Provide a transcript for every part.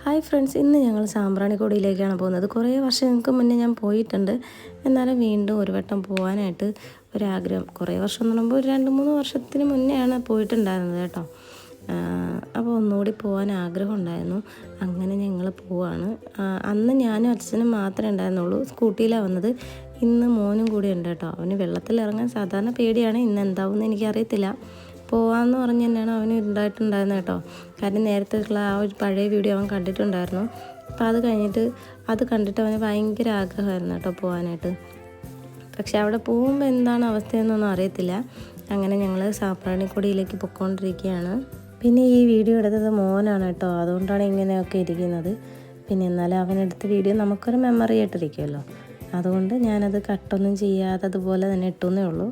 Hi friends, ഇന്ന് ഞങ്ങൾ സാമ്പ്രാണിക്കൊടിയിലേക്കാണ് പോകുന്നത്. കുറേ വർഷങ്ങൾക്ക് മുന്നേ ഞാൻ പോയിട്ടുണ്ട്. എന്നാലും വീണ്ടും ഒരു വട്ടം പോകാനായിട്ട് ഒരാഗ്രഹം. കുറേ വർഷം എന്ന് പറയുമ്പോൾ ഒരു 2-3 വർഷത്തിന് മുന്നെയാണ് പോയിട്ടുണ്ടായിരുന്നത് കേട്ടോ. അപ്പോൾ ഒന്നുകൂടി പോകാൻ ആഗ്രഹം ഉണ്ടായിരുന്നു. അങ്ങനെ ഞങ്ങൾ പോവാണ്. അന്ന് ഞാനും അച്ഛനും മാത്രമേ ഉണ്ടായിരുന്നുള്ളൂ. സ്കൂട്ടിയിലാണ് വന്നത്. ഇന്ന് മോനും കൂടി ഉണ്ട് കേട്ടോ. അവന് വെള്ളത്തിലിറങ്ങാൻ സാധാരണ പേടിയാണ്. ഇന്ന് എന്താവുമെന്ന് എനിക്കറിയത്തില്ല. പോവാമെന്ന് പറഞ്ഞ് തന്നെയാണ് അവന് ഉണ്ടായിട്ടുണ്ടായിരുന്നത് കേട്ടോ. കാരണം നേരത്തെയുള്ള ആ ഒരു പഴയ വീഡിയോ അവൻ കണ്ടിട്ടുണ്ടായിരുന്നു. അപ്പോൾ അത് കണ്ടിട്ട് അവന് ഭയങ്കര ആഗ്രഹമായിരുന്നു കേട്ടോ പോകാനായിട്ട്. പക്ഷെ അവിടെ പോകുമ്പോൾ എന്താണ് അവസ്ഥയെന്നൊന്നും അറിയത്തില്ല. അങ്ങനെ ഞങ്ങൾ സാമ്പ്രാണിക്കൊടിയിലേക്ക് പൊയ്ക്കൊണ്ടിരിക്കുകയാണ്. പിന്നെ ഈ വീഡിയോ എടുത്തത് മോനാണ് കേട്ടോ. അതുകൊണ്ടാണ് ഇങ്ങനെയൊക്കെ ഇരിക്കുന്നത്. പിന്നെ എന്നാലും അവനെടുത്ത വീഡിയോ നമുക്കൊരു മെമ്മറി ആയിട്ടിരിക്കുമല്ലോ. അതുകൊണ്ട് ഞാനത് കട്ടൊന്നും ചെയ്യാതെ അതുപോലെ തന്നെ ഇട്ടുന്നേ ഉള്ളൂ.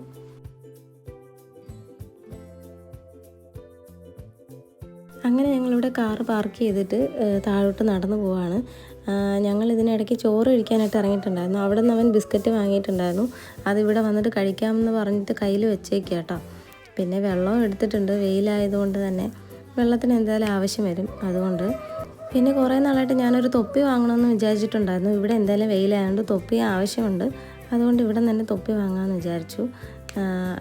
അങ്ങനെ ഞങ്ങളിവിടെ കാറ് പാർക്ക് ചെയ്തിട്ട് താഴോട്ട് നടന്നു പോവാണ്. ഞങ്ങൾ ഇതിനിടയ്ക്ക് ചോറ് കഴിക്കാനായിട്ട് ഇറങ്ങിയിട്ടുണ്ടായിരുന്നു. അവിടെ നിന്ന് അവൻ ബിസ്ക്കറ്റ് വാങ്ങിയിട്ടുണ്ടായിരുന്നു. അതിവിടെ വന്നിട്ട് കഴിക്കാമെന്ന് പറഞ്ഞിട്ട് കയ്യിൽ വെച്ചേക്കുക കേട്ടോ. പിന്നെ വെള്ളവും എടുത്തിട്ടുണ്ട്. വെയിലായതുകൊണ്ട് തന്നെ വെള്ളത്തിന് എന്തായാലും ആവശ്യം വരും. അതുകൊണ്ട് പിന്നെ കുറേ നാളായിട്ട് ഞാനൊരു തൊപ്പി വാങ്ങണമെന്ന് വിചാരിച്ചിട്ടുണ്ടായിരുന്നു. ഇവിടെ എന്തായാലും വെയിലായതുകൊണ്ട് തൊപ്പി ആവശ്യമുണ്ട്. അതുകൊണ്ട് ഇവിടെ തന്നെ തൊപ്പി വാങ്ങാമെന്ന് വിചാരിച്ചു.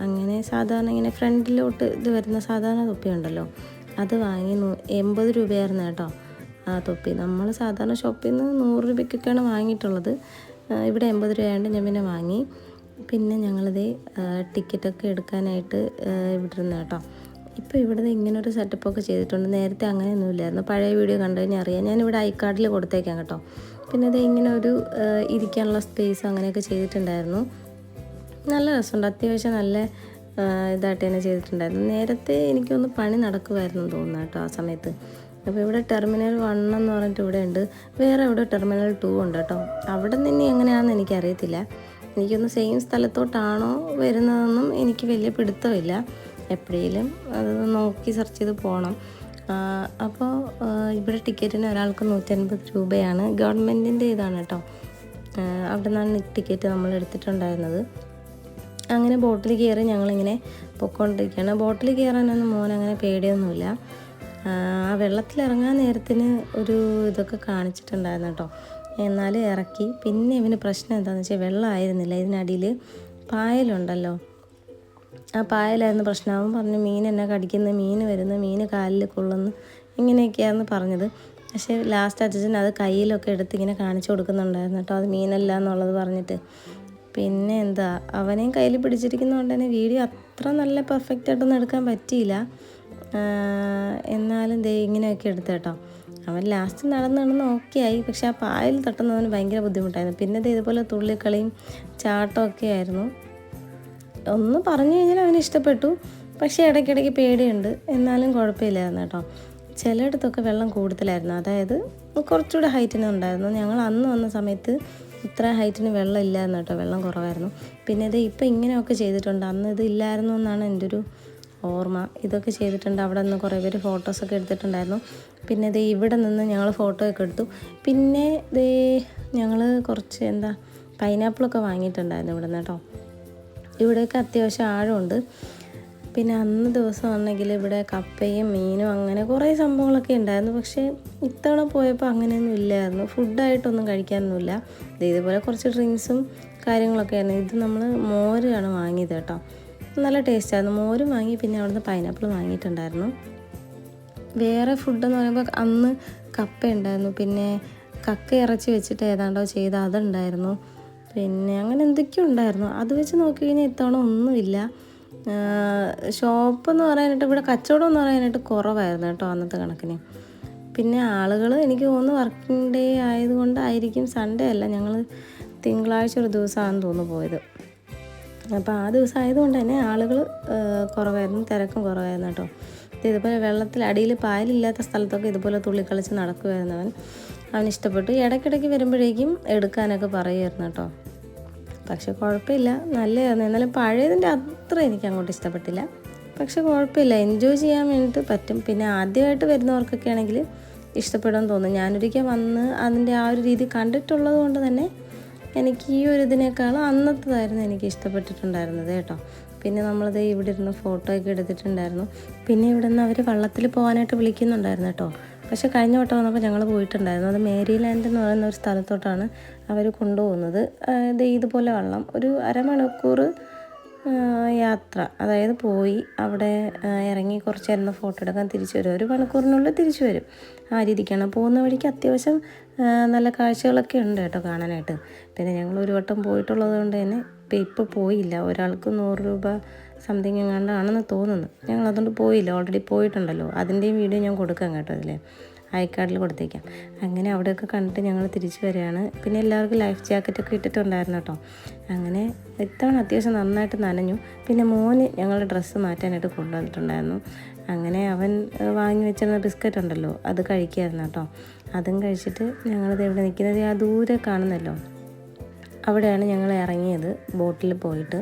അങ്ങനെ സാധാരണ ഇങ്ങനെ ഫ്രണ്ടിലോട്ട് ഇത് വരുന്ന സാധാരണ തൊപ്പി ഉണ്ടല്ലോ, അത് വാങ്ങി 80 രൂപയായിരുന്നു കേട്ടോ ആ തൊപ്പി. നമ്മൾ സാധാരണ ഷോപ്പിൽ നിന്ന് 100 രൂപയ്ക്കൊക്കെയാണ് വാങ്ങിയിട്ടുള്ളത്. ഇവിടെ 80 രൂപയായതുകൊണ്ട് ഞാൻ പിന്നെ വാങ്ങി. പിന്നെ ഞങ്ങളിത് ടിക്കറ്റൊക്കെ എടുക്കാനായിട്ട് ഇവിടെ ഇരുന്ന് കേട്ടോ. ഇപ്പോൾ ഇവിടെ ഇങ്ങനൊരു സെറ്റപ്പൊക്കെ ചെയ്തിട്ടുണ്ട്. നേരത്തെ അങ്ങനെയൊന്നുമില്ലായിരുന്നു. പഴയ വീഡിയോ കണ്ടു കഴിഞ്ഞാൽ അറിയാം. ഞാനിവിടെ ഐ-കാർഡിൽ കൊടുത്തേക്കാം കേട്ടോ. പിന്നെ ഇത് ഇങ്ങനെ ഒരു ഇരിക്കാനുള്ള സ്പേസ് അങ്ങനെയൊക്കെ ചെയ്തിട്ടുണ്ടായിരുന്നു. നല്ല രസമുണ്ട്. അത്യാവശ്യം നല്ല ഇതായിട്ട് തന്നെ ചെയ്തിട്ടുണ്ടായിരുന്നു. നേരത്തെ എനിക്കൊന്ന് പണി നടക്കുമായിരുന്നു തോന്നുന്നു കേട്ടോ ആ സമയത്ത്. അപ്പോൾ ഇവിടെ ടെർമിനൽ 1 എന്ന് പറഞ്ഞിട്ട് ഇവിടെ ഉണ്ട്. വേറെ ഇവിടെ ടെർമിനൽ 2 ഉണ്ട് കേട്ടോ. അവിടെ നിന്ന് എങ്ങനെയാണെന്ന് എനിക്കറിയത്തില്ല. എനിക്കൊന്ന് സെയിം സ്ഥലത്തോട്ടാണോ വരുന്നതെന്നും എനിക്ക് വലിയ പിടുത്തമില്ല. എപ്പോഴേലും അത് നോക്കി സെർച്ച് ചെയ്ത് പോകണം. അപ്പോൾ ഇവിടെ ടിക്കറ്റിന് ഒരാൾക്ക് 150 രൂപയാണ്. ഗവൺമെൻറ്റിൻ്റെ ഇതാണ് കേട്ടോ. അവിടെ നിന്നാണ് ടിക്കറ്റ് നമ്മൾ എടുത്തിട്ടുണ്ടായിരുന്നത്. അങ്ങനെ ബോട്ടിൽ കയറി ഞങ്ങളിങ്ങനെ പൊയ്ക്കൊണ്ടിരിക്കുകയാണ്. ബോട്ടിൽ കയറാനൊന്നും മോൻ അങ്ങനെ പേടിയൊന്നുമില്ല. ആ വെള്ളത്തിലിറങ്ങാൻ നേരത്തിന് ഒരു ഇതൊക്കെ കാണിച്ചിട്ടുണ്ടായിരുന്നു കേട്ടോ. എന്നാലും ഇറക്കി. പിന്നെ ഇവന് പ്രശ്നം എന്താണെന്ന് വെച്ചാൽ വെള്ളമായിരുന്നില്ല. ഇതിനടിയിൽ പായലുണ്ടല്ലോ, ആ പായലായിരുന്നു പ്രശ്നമാകും. പറഞ്ഞു മീൻ എന്നെ കടിക്കുന്നു, മീൻ വരുന്നു, മീൻ കാലിൽ കൊള്ളുന്നു, ഇങ്ങനെയൊക്കെയായിരുന്നു പറഞ്ഞത്. പക്ഷേ ലാസ്റ്റ് അച്ഛൻ അത് കയ്യിലൊക്കെ എടുത്ത് ഇങ്ങനെ കാണിച്ചു കൊടുക്കുന്നുണ്ടായിരുന്നു കേട്ടോ. അത് മീനല്ല എന്നുള്ളത് പറഞ്ഞിട്ട്. പിന്നെ എന്താ, അവനെയും കയ്യിൽ പിടിച്ചിരിക്കുന്നതുകൊണ്ട് തന്നെ വീഡിയോ അത്ര നല്ല പെർഫെക്റ്റ് ആയിട്ടൊന്നും എടുക്കാൻ പറ്റിയില്ല. എന്നാലും ദേ ഇങ്ങനെയൊക്കെ എടുത്തു കേട്ടോ. അവൻ ലാസ്റ്റ് നടന്ന് ഓക്കെ ആയി. പക്ഷെ ആ പായൽ തട്ടുന്നവന് ഭയങ്കര ബുദ്ധിമുട്ടായിരുന്നു. പിന്നെ ഇതുപോലെ തുള്ളിക്കളിയും ചാട്ടമൊക്കെ ആയിരുന്നു. ഒന്ന് പറഞ്ഞു കഴിഞ്ഞാൽ അവന് ഇഷ്ടപ്പെട്ടു. പക്ഷേ ഇടയ്ക്കിടയ്ക്ക് പേടിയുണ്ട്. എന്നാലും കുഴപ്പമില്ലായിരുന്നു കേട്ടോ. ചിലയിടത്തൊക്കെ വെള്ളം കൂടുതലായിരുന്നു. അതായത് കുറച്ചുകൂടെ ഹൈറ്റിന് ഉണ്ടായിരുന്നു. ഞങ്ങൾ അന്ന് വന്ന സമയത്ത് ഇത്ര ഹൈറ്റിന് വെള്ളം ഇല്ലായിരുന്നു കേട്ടോ. വെള്ളം കുറവായിരുന്നു. പിന്നെ ഇത് ഇപ്പം ഇങ്ങനെയൊക്കെ ചെയ്തിട്ടുണ്ട്. അന്ന് ഇത് ഇല്ലായിരുന്നു എന്നാണ് എൻ്റെ ഒരു ഓർമ്മ. ഇതൊക്കെ ചെയ്തിട്ടുണ്ട്. അവിടെ നിന്ന് കുറേ പേര് ഫോട്ടോസൊക്കെ എടുത്തിട്ടുണ്ടായിരുന്നു. പിന്നെ ഇത് ഇവിടെ നിന്ന് ഞങ്ങൾ ഫോട്ടോ ഒക്കെ എടുത്തു. പിന്നെ ഇത് ഞങ്ങൾ കുറച്ച് പൈനാപ്പിളൊക്കെ വാങ്ങിയിട്ടുണ്ടായിരുന്നു ഇവിടെ നിന്ന് കേട്ടോ. ഇവിടെയൊക്കെ അത്യാവശ്യം ആഴമുണ്ട്. പിന്നെ അന്ന് ദിവസം ആണെങ്കിൽ ഇവിടെ കപ്പയും മീനും അങ്ങനെ കുറേ സംഭവങ്ങളൊക്കെ ഉണ്ടായിരുന്നു. പക്ഷേ ഇത്തവണ പോയപ്പോൾ അങ്ങനെയൊന്നും ഇല്ലായിരുന്നു. ഫുഡായിട്ടൊന്നും കഴിക്കാനൊന്നുമില്ല. ഇതുപോലെ കുറച്ച് ഡ്രിങ്ക്സും കാര്യങ്ങളൊക്കെ ആയിരുന്നു. ഇത് നമ്മൾ മോരാണ് വാങ്ങിയത് കേട്ടോ. നല്ല ടേസ്റ്റായിരുന്നു. മോരും വാങ്ങി. പിന്നെ അവിടുന്ന് പൈനാപ്പിൾ വാങ്ങിയിട്ടുണ്ടായിരുന്നു. വേറെ ഫുഡെന്ന് പറയുമ്പോൾ അന്ന് കപ്പ ഉണ്ടായിരുന്നു. പിന്നെ കക്ക ഇറച്ചി വെച്ചിട്ട് ഏതാണ്ടോ ചെയ്ത് അതുണ്ടായിരുന്നു. പിന്നെ അങ്ങനെ എന്തൊക്കെയോ ഉണ്ടായിരുന്നു. അത് വെച്ച് നോക്കി കഴിഞ്ഞാൽ ഇത്തവണ ഒന്നുമില്ല. ഷോപ്പെന്ന് പറയാനായിട്ട് ഇവിടെ കച്ചവടം എന്ന് പറയാനായിട്ട് കുറവായിരുന്നു കേട്ടോ അന്നത്തെ കണക്കിന്. പിന്നെ ആളുകൾ എനിക്ക് തോന്നുന്നു വർക്കിംഗ് ഡേ ആയതുകൊണ്ടായിരിക്കും. സൺഡേ അല്ല, ഞങ്ങൾ തിങ്കളാഴ്ച ഒരു ദിവസമാണെന്ന് തോന്നുന്നു പോയത്. അപ്പോൾ ആ ദിവസം ആയതുകൊണ്ട് തന്നെ ആളുകൾ കുറവായിരുന്നു, തിരക്കും കുറവായിരുന്നു കേട്ടോ. ഇതുപോലെ വെള്ളത്തിൽ അടിയിൽ പായലില്ലാത്ത സ്ഥലത്തൊക്കെ ഇതുപോലെ തുള്ളിക്കളിച്ച് നടക്കുമായിരുന്നു അവന് ഇഷ്ടപ്പെട്ടു. ഇടയ്ക്കിടയ്ക്ക് വരുമ്പോഴേക്കും എടുക്കാനൊക്കെ പറയുമായിരുന്നു കേട്ടോ. പക്ഷെ കുഴപ്പമില്ല, നല്ലതായിരുന്നു. എന്നാലും പഴയതിൻ്റെ അത്ര എനിക്ക് അങ്ങോട്ട് ഇഷ്ടപ്പെട്ടില്ല. പക്ഷെ കുഴപ്പമില്ല, എൻജോയ് ചെയ്യാൻ വേണ്ടിയിട്ട് പറ്റും. പിന്നെ ആദ്യമായിട്ട് വരുന്നവർക്കൊക്കെ ആണെങ്കിൽ ഇഷ്ടപ്പെടുമെന്ന് തോന്നുന്നു. ഞാനൊരിക്കൽ വന്ന് അതിൻ്റെ ആ ഒരു രീതി കണ്ടിട്ടുള്ളത് കൊണ്ട് തന്നെ എനിക്ക് ഈ ഒരു ഇതിനേക്കാളും അന്നത്തേതായിരുന്നു എനിക്ക് ഇഷ്ടപ്പെട്ടിട്ടുണ്ടായിരുന്നത് കേട്ടോ. പിന്നെ നമ്മളത് ഇവിടെ ഇരുന്ന് ഫോട്ടോ ഒക്കെ എടുത്തിട്ടുണ്ടായിരുന്നു. പിന്നെ ഇവിടെ നിന്ന് അവർ വള്ളത്തിൽ പോകാനായിട്ട് വിളിക്കുന്നുണ്ടായിരുന്നു കേട്ടോ. പക്ഷേ കഴിഞ്ഞ വട്ടം വന്നപ്പോൾ ഞങ്ങൾ പോയിട്ടുണ്ടായിരുന്നു. അത് മേരിലാൻഡ് എന്ന് പറയുന്ന ഒരു സ്ഥലത്തോട്ടാണ് അവർ കൊണ്ടുപോകുന്നത്. ഇതുപോലെ വള്ളം ഒരു അരമണിക്കൂർ യാത്ര, അതായത് പോയി അവിടെ ഇറങ്ങി കുറച്ച് നേരം ഫോട്ടോ എടുക്കാൻ തിരിച്ചു വരും. 1 മണിക്കൂറിനുള്ളിൽ തിരിച്ചു വരും. ആ രീതിക്കാണ് പോകുന്ന വഴിക്ക്. അത്യാവശ്യം നല്ല കാഴ്ചകളൊക്കെ ഉണ്ട് കേട്ടോ കാണാനായിട്ട്. പിന്നെ ഞങ്ങൾ ഒരു വട്ടം പോയിട്ടുള്ളത് കൊണ്ട് തന്നെ ഇപ്പോൾ പോയില്ല. ഒരാൾക്ക് 100 രൂപ സംതിങ് എങ്ങാണ്ടാണെന്ന് തോന്നുന്നു. ഞങ്ങൾ അതുകൊണ്ട് പോയില്ല. ഓൾറെഡി പോയിട്ടുണ്ടല്ലോ. അതിൻ്റെയും വീഡിയോ ഞാൻ കൊടുക്കാം കേട്ടോ അതിൽ ഐക്കാർഡിൽ കൊടുത്തേക്കാം. അങ്ങനെ അവിടെയൊക്കെ കണ്ടിട്ട് ഞങ്ങൾ തിരിച്ചു വരികയാണ്. പിന്നെ എല്ലാവർക്കും ലൈഫ് ജാക്കറ്റൊക്കെ ഇട്ടിട്ടുണ്ടായിരുന്നു കേട്ടോ. അങ്ങനെ ഇത്തവണ അത്യാവശ്യം നന്നായിട്ട് നനഞ്ഞു. പിന്നെ മോന് ഞങ്ങളുടെ ഡ്രസ്സ് മാറ്റാനായിട്ട് കൊണ്ടുവന്നിട്ടുണ്ടായിരുന്നു. അങ്ങനെ അവൻ വാങ്ങി വെച്ചിരുന്ന ബിസ്ക്കറ്റ് ഉണ്ടല്ലോ, അത് കഴിക്കുമായിരുന്നു കേട്ടോ. അതും കഴിച്ചിട്ട് ഞങ്ങളിത് എവിടെ നിൽക്കുന്നത്, ആ ദൂരെ കാണുന്നല്ലോ, അവിടെയാണ് ഞങ്ങൾ ഇറങ്ങിയത് ബോട്ടിൽ പോയിട്ട്.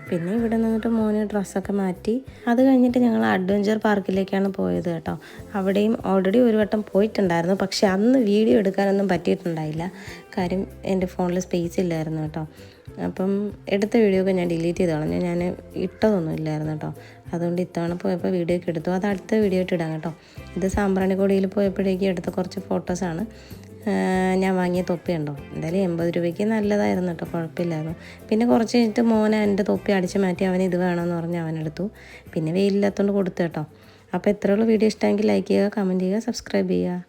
പിന്നെ ഇവിടെ നിന്നിട്ട് മോന് ഡ്രസ്സൊക്കെ മാറ്റി അത് കഴിഞ്ഞിട്ട് ഞങ്ങൾ അഡ്വഞ്ചർ പാർക്കിലേക്കാണ് പോയത് കേട്ടോ. അവിടെയും ഓൾറെഡി ഒരു വട്ടം പോയിട്ടുണ്ടായിരുന്നു. പക്ഷെ അന്ന് വീഡിയോ എടുക്കാനൊന്നും പറ്റിയിട്ടുണ്ടായില്ല. കാര്യം എൻ്റെ ഫോണിൽ സ്പേസ് ഇല്ലായിരുന്നു കേട്ടോ. അപ്പം എടുത്ത വീഡിയോ ഒക്കെ ഞാൻ ഡിലീറ്റ് ചെയ്ത് കളഞ്ഞു. ഞാൻ ഇട്ടതൊന്നും ഇല്ലായിരുന്നു കേട്ടോ. അതുകൊണ്ട് ഇത്തവണ പോയപ്പോൾ വീഡിയോ ഒക്കെ എടുത്തു. അത് അടുത്ത വീഡിയോ ഇട്ട് ഇടാം കേട്ടോ. ഇത് സാമ്പ്രാണിക്കൊടിയിൽ പോയപ്പോഴേക്കും എടുത്ത കുറച്ച് ഫോട്ടോസാണ്. ഞാൻ വാങ്ങിയ തൊപ്പിയുണ്ടോ, എന്തായാലും 80 രൂപയ്ക്ക് നല്ലതായിരുന്നു കേട്ടോ, കുഴപ്പമില്ലായിരുന്നു. പിന്നെ കുറച്ച് കഴിഞ്ഞിട്ട് മോനെ എൻ്റെ തൊപ്പി അടിച്ച് മാറ്റി അവൻ ഇത് വേണമെന്ന് പറഞ്ഞ് അവനെടുത്തു. പിന്നെ വെയിലില്ലാത്തതുകൊണ്ട് കൊടുത്തു കേട്ടോ. അപ്പോൾ ഇത്രയുള്ള വീഡിയോ ഇഷ്ടമെങ്കിൽ ലൈക്ക് ചെയ്യുക, കമൻറ്റ് ചെയ്യുക, സബ്സ്ക്രൈബ് ചെയ്യുക.